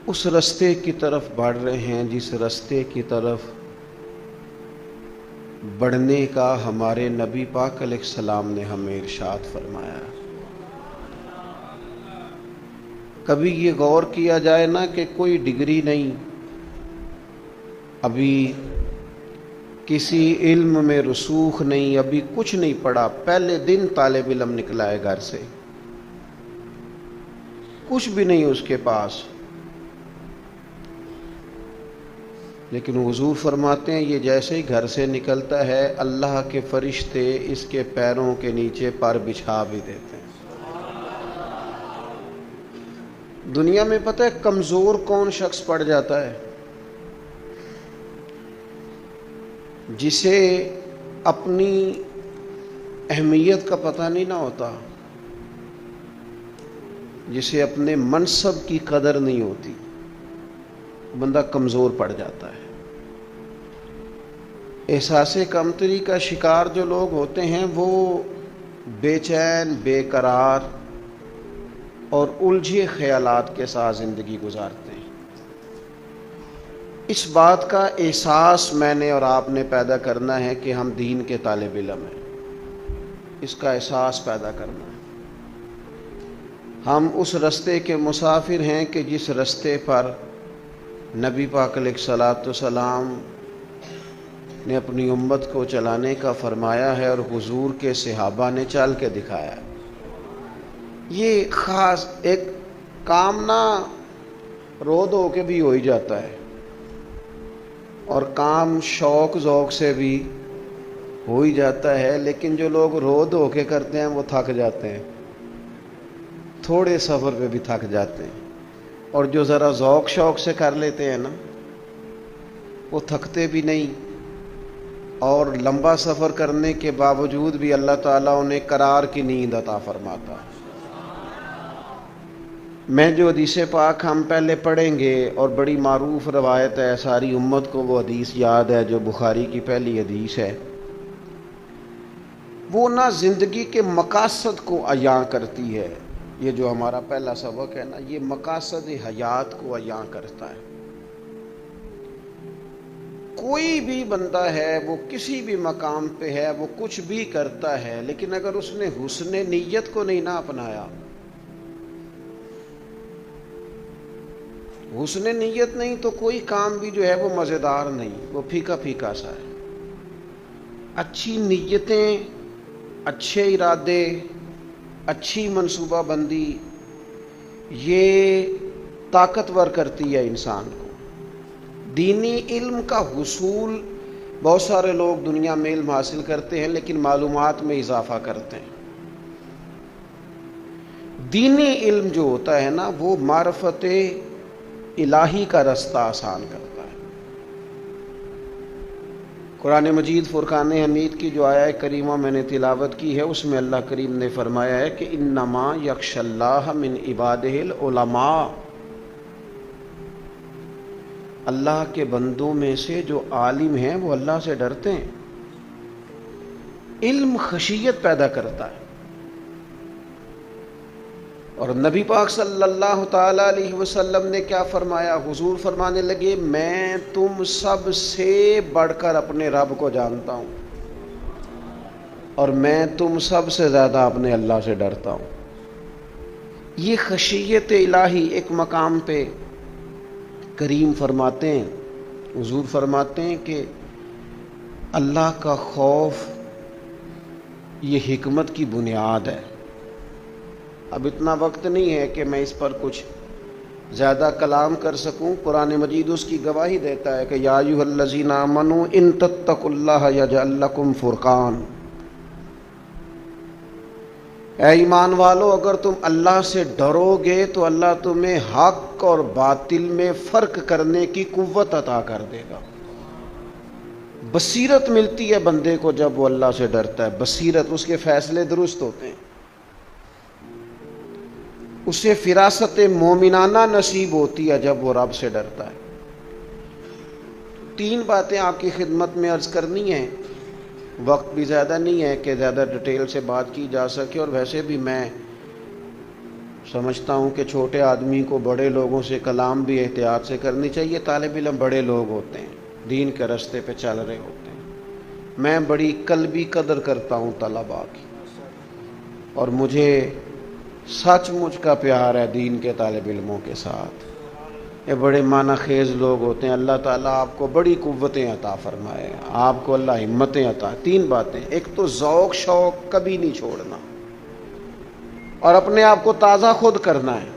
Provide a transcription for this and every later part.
اس رستے کی طرف بڑھ رہے ہیں جس رستے کی طرف بڑھنے کا ہمارے نبی پاک علیہ السلام نے ہمیں ارشاد فرمایا۔ کبھی یہ غور کیا جائے نا کہ کوئی ڈگری نہیں، ابھی کسی علم میں رسوخ نہیں، ابھی کچھ نہیں پڑھا، پہلے دن طالب علم نکلا ہے گھر سے، کچھ بھی نہیں اس کے پاس، لیکن حضور فرماتے ہیں یہ جیسے ہی گھر سے نکلتا ہے اللہ کے فرشتے اس کے پیروں کے نیچے پر بچھا بھی دیتے ہیں۔ دنیا میں پتہ ہے کمزور کون شخص پڑ جاتا ہے؟ جسے اپنی اہمیت کا پتہ نہیں نہ ہوتا، جسے اپنے منصب کی قدر نہیں ہوتی، بندہ کمزور پڑ جاتا ہے۔ احساس کمتری کا شکار جو لوگ ہوتے ہیں وہ بے چین، بے قرار اور الجھے خیالات کے ساتھ زندگی گزارتے ہیں۔ اس بات کا احساس میں نے اور آپ نے پیدا کرنا ہے کہ ہم دین کے طالب علم ہیں، اس کا احساس پیدا کرنا ہے۔ ہم اس رستے کے مسافر ہیں کہ جس رستے پر نبی پاک علیہ الصلوۃ والسلام نے اپنی امت کو چلانے کا فرمایا ہے اور حضور کے صحابہ نے چل کے دکھایا ہے۔ یہ خاص ایک کام نہ رو دھو کے بھی ہو ہی جاتا ہے، اور کام شوق ذوق سے بھی ہو ہی جاتا ہے، لیکن جو لوگ رو دھو کے کرتے ہیں وہ تھک جاتے ہیں، تھوڑے سفر پہ بھی تھک جاتے ہیں، اور جو ذرا ذوق شوق سے کر لیتے ہیں نا وہ تھکتے بھی نہیں، اور لمبا سفر کرنے کے باوجود بھی اللہ تعالیٰ انہیں قرار کی نیند عطا فرماتا ہے۔ میں جو حدیث پاک ہم پہلے پڑھیں گے، اور بڑی معروف روایت ہے، ساری امت کو وہ حدیث یاد ہے جو بخاری کی پہلی حدیث ہے، وہ نہ زندگی کے مقاصد کو عیاں کرتی ہے۔ یہ جو ہمارا پہلا سبق ہے نا، یہ مقاصد حیات کو عیاں کرتا ہے۔ کوئی بھی بندہ ہے، وہ کسی بھی مقام پہ ہے، وہ کچھ بھی کرتا ہے، لیکن اگر اس نے حسن نیت کو نہیں نہ اپنایا، حسن نیت نہیں تو کوئی کام بھی جو ہے وہ مزیدار نہیں، وہ پھیکا پھیکا سا ہے۔ اچھی نیتیں، اچھے ارادے، اچھی منصوبہ بندی، یہ طاقتور کرتی ہے انسان کو۔ دینی علم کا حصول، بہت سارے لوگ دنیا میں علم حاصل کرتے ہیں لیکن معلومات میں اضافہ کرتے ہیں۔ دینی علم جو ہوتا ہے نا، وہ معرفت الہی کا رستہ آسان کرتا ہے۔ قرآن مجید فرقان حمید کی جو آیہ کریمہ میں نے تلاوت کی ہے، اس میں اللہ کریم نے فرمایا ہے کہ انما یخشی اللہ من عبادہ العلماء، اللہ کے بندوں میں سے جو عالم ہیں وہ اللہ سے ڈرتے ہیں۔ علم خشیت پیدا کرتا ہے، اور نبی پاک صلی اللہ تعالی علیہ وسلم نے کیا فرمایا؟ حضور فرمانے لگے میں تم سب سے بڑھ کر اپنے رب کو جانتا ہوں، اور میں تم سب سے زیادہ اپنے اللہ سے ڈرتا ہوں۔ یہ خشیت الہی ایک مقام پہ کریم فرماتے ہیں، حضور فرماتے ہیں کہ اللہ کا خوف یہ حکمت کی بنیاد ہے۔ اب اتنا وقت نہیں ہے کہ میں اس پر کچھ زیادہ کلام کر سکوں۔ قرآن مجید اس کی گواہی دیتا ہے کہ یا ایھا الذین آمنوا ان تتقوا اللہ یجعل لکم فرقان، اے ایمان والو اگر تم اللہ سے ڈرو گے تو اللہ تمہیں حق اور باطل میں فرق کرنے کی قوت عطا کر دے گا۔ بصیرت ملتی ہے بندے کو جب وہ اللہ سے ڈرتا ہے، بصیرت، اس کے فیصلے درست ہوتے ہیں، اسے فراست مومنانہ نصیب ہوتی ہے جب وہ رب سے ڈرتا ہے۔ تین باتیں آپ کی خدمت میں عرض کرنی ہیں، وقت بھی زیادہ نہیں ہے کہ زیادہ ڈیٹیل سے بات کی جا سکے، اور ویسے بھی میں سمجھتا ہوں کہ چھوٹے آدمی کو بڑے لوگوں سے کلام بھی احتیاط سے کرنی چاہیے. طالب علم بڑے لوگ ہوتے ہیں، دین کے راستے پہ چل رہے ہوتے ہیں. میں بڑی قلبی قدر کرتا ہوں طلباء کی، اور مجھے سچ مچ کا پیار ہے دین کے طالب علموں کے ساتھ. یہ بڑے معنی خیز لوگ ہوتے ہیں. اللہ تعالیٰ آپ کو بڑی قوتیں عطا فرمائے، آپ کو اللہ ہمتیں عطا. 3 باتیں: ایک تو ذوق شوق کبھی نہیں چھوڑنا، اور اپنے آپ کو تازہ خود کرنا ہے.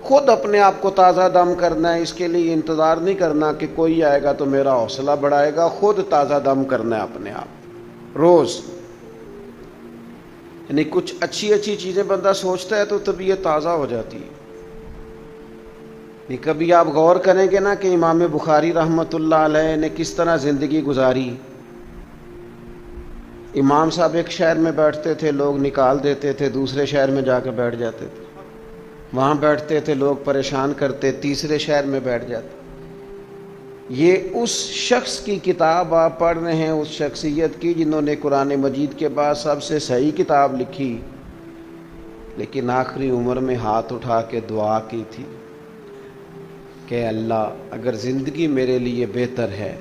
خود اپنے آپ کو تازہ دم کرنا ہے. اس کے لیے انتظار نہیں کرنا کہ کوئی آئے گا تو میرا حوصلہ بڑھائے گا. خود تازہ دم کرنا ہے اپنے آپ روز. یعنی کچھ اچھی اچھی چیزیں بندہ سوچتا ہے تو طبیعت تازہ ہو جاتی ہے. کبھی آپ غور کریں گے نا کہ امام بخاری رحمۃ اللہ علیہ نے کس طرح زندگی گزاری. امام صاحب ایک شہر میں بیٹھتے تھے، لوگ نکال دیتے تھے، دوسرے شہر میں جا کے بیٹھ جاتے تھے. وہاں بیٹھتے تھے، لوگ پریشان کرتے، تیسرے شہر میں بیٹھ جاتے. یہ اس شخص کی کتاب آپ پڑھ رہے ہیں، اس شخصیت کی جنہوں نے قرآن مجید کے بعد سب سے صحیح کتاب لکھی، لیکن آخری عمر میں ہاتھ اٹھا کے دعا کی تھی کہ اللہ اگر زندگی میرے لیے بہتر ہے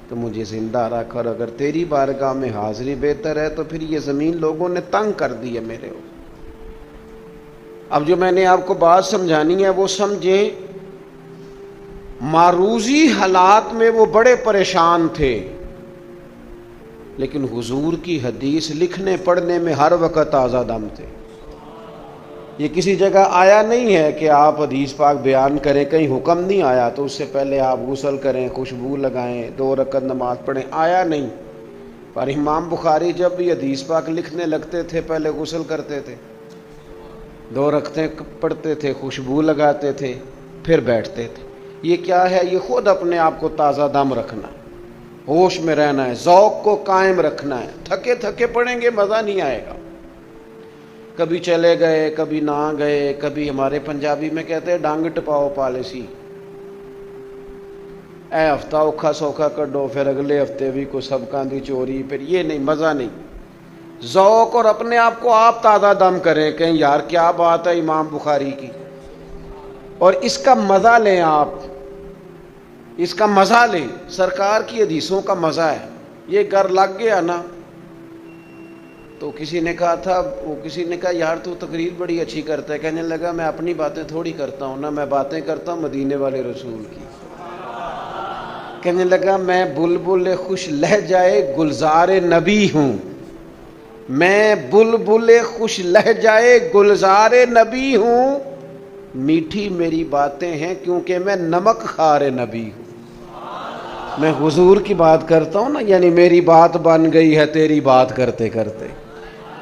تو مجھے زندہ رکھ، اور اگر تیری بارگاہ میں حاضری بہتر ہے تو پھر یہ زمین لوگوں نے تنگ کر دی ہے میرے اوپر. اب جو میں نے آپ کو بات سمجھانی ہے وہ سمجھیں. معروضی حالات میں وہ بڑے پریشان تھے، لیکن حضور کی حدیث لکھنے پڑھنے میں ہر وقت تازہ دم تھے. یہ کسی جگہ آیا نہیں ہے کہ آپ حدیث پاک بیان کریں، کہیں حکم نہیں آیا تو اس سے پہلے آپ غسل کریں، خوشبو لگائیں، 2 رکعت نماز پڑھیں، آیا نہیں. پر امام بخاری جب بھی حدیث پاک لکھنے لگتے تھے پہلے غسل کرتے تھے، 2 رکعتیں پڑھتے تھے، خوشبو لگاتے تھے، پھر بیٹھتے تھے. یہ کیا ہے؟ یہ خود اپنے آپ کو تازہ دم رکھنا ہے، ہوش میں رہنا ہے، ذوق کو قائم رکھنا ہے. تھکے تھکے پڑھیں گے مزہ نہیں آئے گا. کبھی چلے گئے، کبھی نہ گئے، کبھی ہمارے پنجابی میں کہتے ہیں ڈانگ ٹپاؤ پالیسی. اے ہفتہ اوکھا سوکھا کڈو، پھر اگلے ہفتے بھی کو سبقاں دی چوری، پھر یہ نہیں، مزہ نہیں. ذوق اور اپنے آپ کو آپ تازہ دم کریں، کہیں یار کیا بات ہے امام بخاری کی، اور اس کا مزہ لیں. آپ اس کا مزہ لیں، سرکار کی حدیثوں کا مزہ ہے. یہ گھر لگ گیا نا تو کسی نے کہا یار تو تقریر بڑی اچھی کرتا ہے. کہنے لگا میں اپنی باتیں تھوڑی کرتا ہوں نا، میں باتیں کرتا ہوں مدینے والے رسول کی. کہنے لگا میں بلبل خوش لہجائے گلزار نبی ہوں، میں بلبل خوش لہجائے گلزار نبی ہوں، میٹھی میری باتیں ہیں کیونکہ میں نمک خار نبی ہوں. میں حضور کی بات کرتا ہوں نا، یعنی میری بات بن گئی ہے تیری بات کرتے کرتے.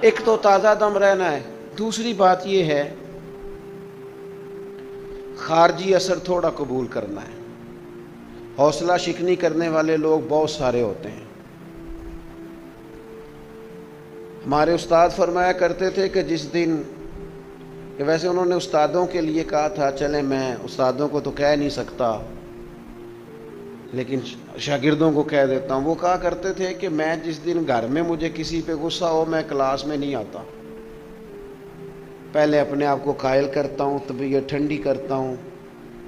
ایک تو تازہ دم رہنا ہے. دوسری بات یہ ہے خارجی اثر تھوڑا قبول کرنا ہے. حوصلہ شکنی کرنے والے لوگ بہت سارے ہوتے ہیں. ہمارے استاد فرمایا کرتے تھے کہ جس دن، کہ ویسے انہوں نے استادوں کے لیے کہا تھا، چلیں میں استادوں کو تو کہہ نہیں سکتا لیکن شاگردوں کو کہہ دیتا ہوں. وہ کہا کرتے تھے کہ میں جس دن گھر میں مجھے کسی پہ غصہ ہو میں کلاس میں نہیں آتا، پہلے اپنے آپ کو قائل کرتا ہوں، طبیعت ٹھنڈی کرتا ہوں،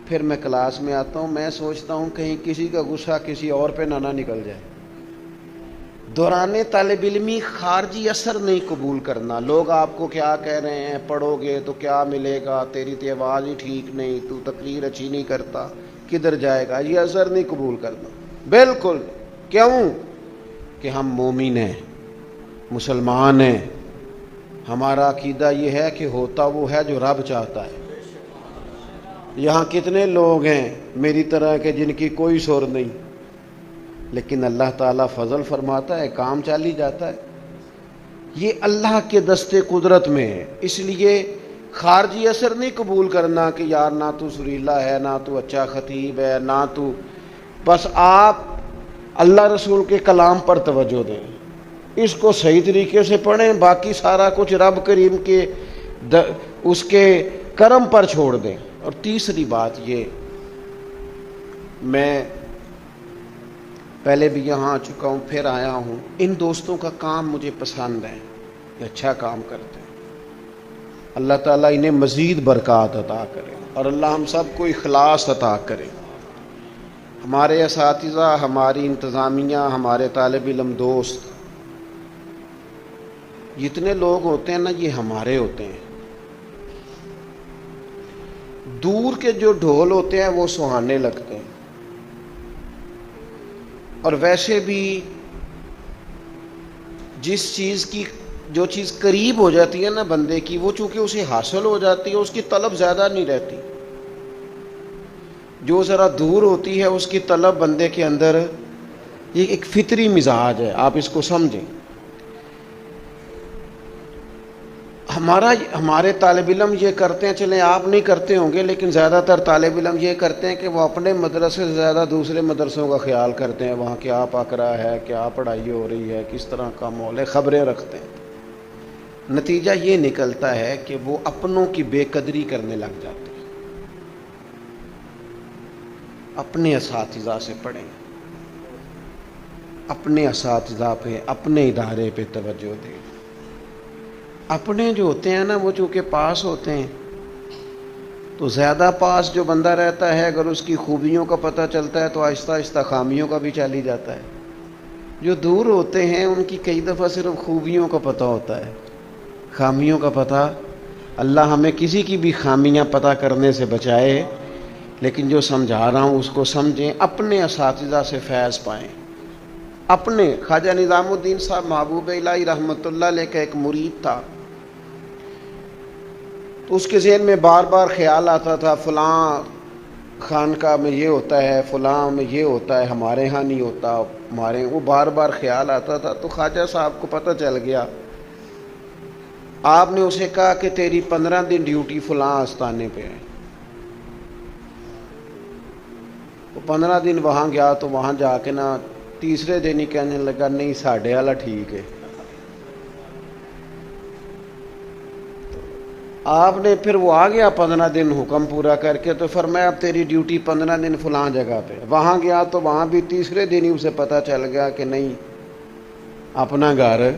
پھر میں کلاس میں آتا ہوں. میں سوچتا ہوں کہیں کسی کا غصہ کسی اور پہ نہ نکل جائے. دوران طالب علمی خارجی اثر نہیں قبول کرنا. لوگ آپ کو کیا کہہ رہے ہیں، پڑھو گے تو کیا ملے گا، تیری تو آواز ہی ٹھیک نہیں، تو تقریر اچھی نہیں کرتا، کدھر جائے گا، یہ اثر نہیں قبول کرنا بالکل. کیوں؟ کہ ہم مومن ہیں، مسلمان ہیں. ہمارا عقیدہ یہ ہے کہ ہوتا وہ ہے جو رب چاہتا ہے. یہاں کتنے لوگ ہیں میری طرح کے جن کی کوئی سر نہیں، لیکن اللہ تعالیٰ فضل فرماتا ہے، کام چالی جاتا ہے. یہ اللہ کے دستے قدرت میں ہے. اس لیے خارجی اثر نہیں قبول کرنا کہ یار نہ تو سریلا ہے، نہ تو اچھا خطیب ہے، نہ تو، بس آپ اللہ رسول کے کلام پر توجہ دیں، اس کو صحیح طریقے سے پڑھیں، باقی سارا کچھ رب کریم کے اس کے کرم پر چھوڑ دیں. اور تیسری بات یہ، میں پہلے بھی یہاں آ چکا ہوں، پھر آیا ہوں، ان دوستوں کا کام مجھے پسند ہے، یہ اچھا کام کرتے ہیں. اللہ تعالیٰ انہیں مزید برکات عطا کرے اور اللہ ہم سب کو اخلاص عطا کرے۔ ہمارے اساتذہ، ہماری انتظامیہ، ہمارے طالب علم دوست، جتنے لوگ ہوتے ہیں نا یہ ہمارے ہوتے ہیں۔ دور کے جو ڈھول ہوتے ہیں وہ سہانے لگتے ہیں، اور ویسے بھی جو چیز قریب ہو جاتی ہے نا بندے کی، وہ چونکہ اسے حاصل ہو جاتی ہے، اس کی طلب زیادہ نہیں رہتی۔ جو ذرا دور ہوتی ہے اس کی طلب بندے کے اندر، یہ ایک فطری مزاج ہے، آپ اس کو سمجھیں۔ ہمارے طالب علم یہ کرتے ہیں، چلیں آپ نہیں کرتے ہوں گے، لیکن زیادہ تر طالب علم یہ کرتے ہیں کہ وہ اپنے مدرسے سے زیادہ دوسرے مدرسوں کا خیال کرتے ہیں، وہاں کیا پک رہا ہے، کیا پڑھائی ہو رہی ہے، کس طرح کا ماحول ہے، خبریں رکھتے ہیں۔ نتیجہ یہ نکلتا ہے کہ وہ اپنوں کی بے قدری کرنے لگ جاتے ہیں۔ اپنے اساتذہ سے پڑھیں، اپنے اساتذہ پہ، اپنے ادارے پہ توجہ دیں۔ اپنے جو ہوتے ہیں نا وہ چونکہ پاس ہوتے ہیں، تو زیادہ پاس جو بندہ رہتا ہے اگر اس کی خوبیوں کا پتہ چلتا ہے تو آہستہ آہستہ خامیوں کا بھی چل ہی جاتا ہے۔ جو دور ہوتے ہیں ان کی کئی دفعہ صرف خوبیوں کا پتہ ہوتا ہے، خامیوں کا پتہ۔ اللہ ہمیں کسی کی بھی خامیاں پتہ کرنے سے بچائے، لیکن جو سمجھا رہا ہوں اس کو سمجھیں۔ اپنے اساتذہ سے فیض پائیں۔ اپنے خواجہ نظام الدین صاحب محبوب الہی رحمۃ اللہ علیہ کا ایک مرید تھا، تو اس کے ذہن میں بار بار خیال آتا تھا فلاں خانقاہ میں یہ ہوتا ہے، فلاں میں یہ ہوتا ہے، ہمارے ہاں نہیں ہوتا، وہ بار بار خیال آتا تھا۔ تو خواجہ صاحب کو پتہ چل گیا، آپ نے اسے کہا کہ تیری 15 دن ڈیوٹی فلاں آستانے پہ ہے۔ وہ 15 دن وہاں گیا تو وہاں جا کے نا تیسرے دن ہی کہنے لگا نہیں ساڑھے والا ٹھیک ہے۔ آپ نے پھر وہ آ گیا 15 دن حکم پورا کر کے، تو فرمایا اب تیری ڈیوٹی 15 دن فلاں جگہ پہ۔ وہاں گیا تو وہاں بھی تیسرے دن ہی اسے پتہ چل گیا کہ نہیں اپنا گھر۔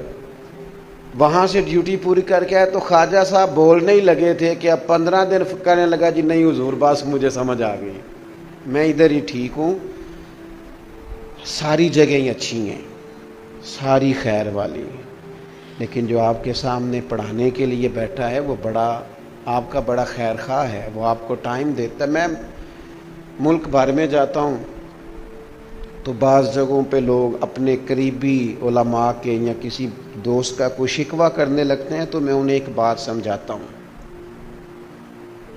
وہاں سے ڈیوٹی پوری کر کے آئے تو خواجہ صاحب بولنے ہی لگے تھے کہ اب 15 دن کہنے لگا جی نہیں حضور بس مجھے سمجھ آ گئی، میں ادھر ہی ٹھیک ہوں، ساری جگہیں اچھی ہیں، ساری خیر والی ہیں، لیکن جو آپ کے سامنے پڑھانے کے لیے بیٹھا ہے وہ آپ کا بڑا خیر خواہ ہے، وہ آپ کو ٹائم دیتا ہے۔ میں ملک بھر میں جاتا ہوں تو بعض جگہوں پہ لوگ اپنے قریبی علماء کے یا کسی دوست کا کوئی شکوہ کرنے لگتے ہیں، تو میں انہیں ایک بات سمجھاتا ہوں۔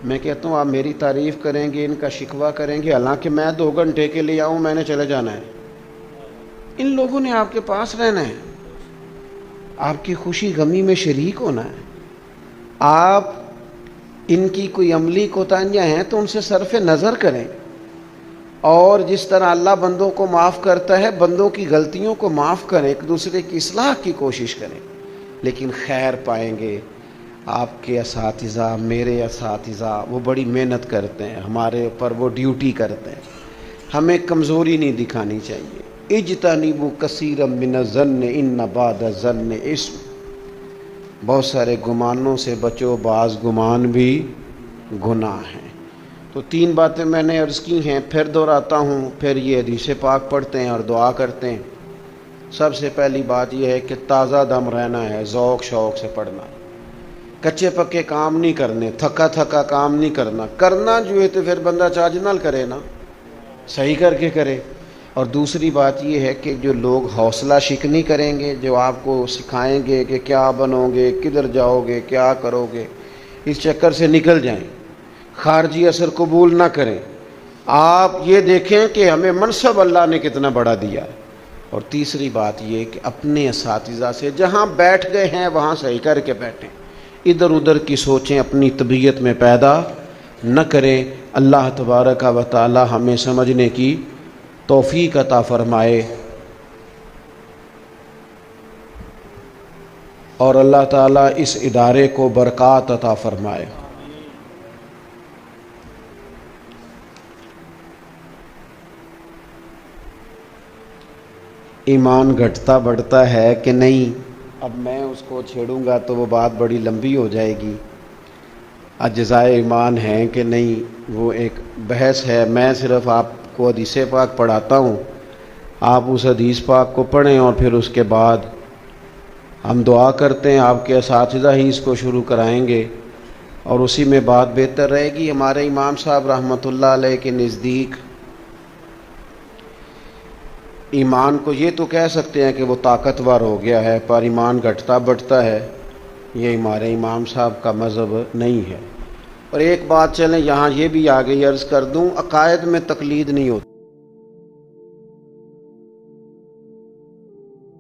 میں کہتا ہوں آپ میری تعریف کریں گے، ان کا شکوہ کریں گے، حالانکہ میں 2 گھنٹے کے لیے آؤں، میں نے چلے جانا ہے۔ ان لوگوں نے آپ کے پاس رہنا ہے، آپ کی خوشی غمی میں شریک ہونا ہے۔ آپ ان کی کوئی عملی کوتاہیاں ہیں تو ان سے صرف نظر کریں، اور جس طرح اللہ بندوں کو معاف کرتا ہے بندوں کی غلطیوں کو معاف کریں، ایک دوسرے کی اصلاح کی کوشش کریں، لیکن خیر پائیں گے۔ آپ کے اساتذہ، میرے اساتذہ، وہ بڑی محنت کرتے ہیں، ہمارے اوپر وہ ڈیوٹی کرتے ہیں، ہمیں کمزوری نہیں دکھانی چاہیے۔ اجتنبوا کثیرا من الظن ان بعض الظن اسم، بہت سارے گمانوں سے بچو، بعض گمان بھی گناہ ہیں۔ تو 3 باتیں میں نے عرض کی ہیں، پھر دہراتا ہوں، پھر یہ حدیث پاک پڑھتے ہیں اور دعا کرتے ہیں۔ سب سے پہلی بات یہ ہے کہ تازہ دم رہنا ہے، ذوق شوق سے پڑھنا، کچے پکے کام نہیں کرنے، تھکا تھکا کام نہیں کرنا جو ہے تو پھر بندہ چاج نال کرے نا، صحیح کر کے کرے۔ اور دوسری بات یہ ہے کہ جو لوگ حوصلہ شکنی کریں گے، جو آپ کو سکھائیں گے کہ کیا بنو گے، کدھر جاؤ گے، کیا کرو گے، اس چکر سے نکل جائیں، خارجی اثر قبول نہ کریں۔ آپ یہ دیکھیں کہ ہمیں منصب اللہ نے کتنا بڑا دیا ہے۔ اور تیسری بات یہ کہ اپنے اساتذہ سے جہاں بیٹھ گئے ہیں وہاں صحیح کر کے بیٹھیں، ادھر ادھر کی سوچیں اپنی طبیعت میں پیدا نہ کریں۔ اللہ تبارک و تعالی ہمیں سمجھنے کی توفیق عطا فرمائے، اور اللہ تعالیٰ اس ادارے کو برکات عطا فرمائے۔ ایمان گھٹتا بڑھتا ہے کہ نہیں؟ اب میں اس کو چھیڑوں گا تو وہ بات بڑی لمبی ہو جائے گی، اجزائے ایمان ہیں کہ نہیں، وہ ایک بحث ہے۔ میں صرف آپ کو حدیث پاک پڑھاتا ہوں، آپ اس حدیث پاک کو پڑھیں اور پھر اس کے بعد ہم دعا کرتے ہیں، آپ کے اساتذہ ہی اس کو شروع کرائیں گے اور اسی میں بات بہتر رہے گی۔ ہمارے امام صاحب رحمۃ اللہ علیہ کے نزدیک ایمان کو یہ تو کہہ سکتے ہیں کہ وہ طاقتور ہو گیا ہے، پر ایمان گھٹتا بڑھتا ہے، یہ ہمارے امام صاحب کا مذہب نہیں ہے۔ اور ایک بات چلیں یہاں یہ بھی آگے عرض کر دوں، عقائد میں تقلید نہیں ہوتی۔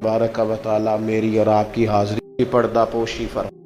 بارک و تعالی میری اور آپ کی حاضری پردہ پوشی فرمائے۔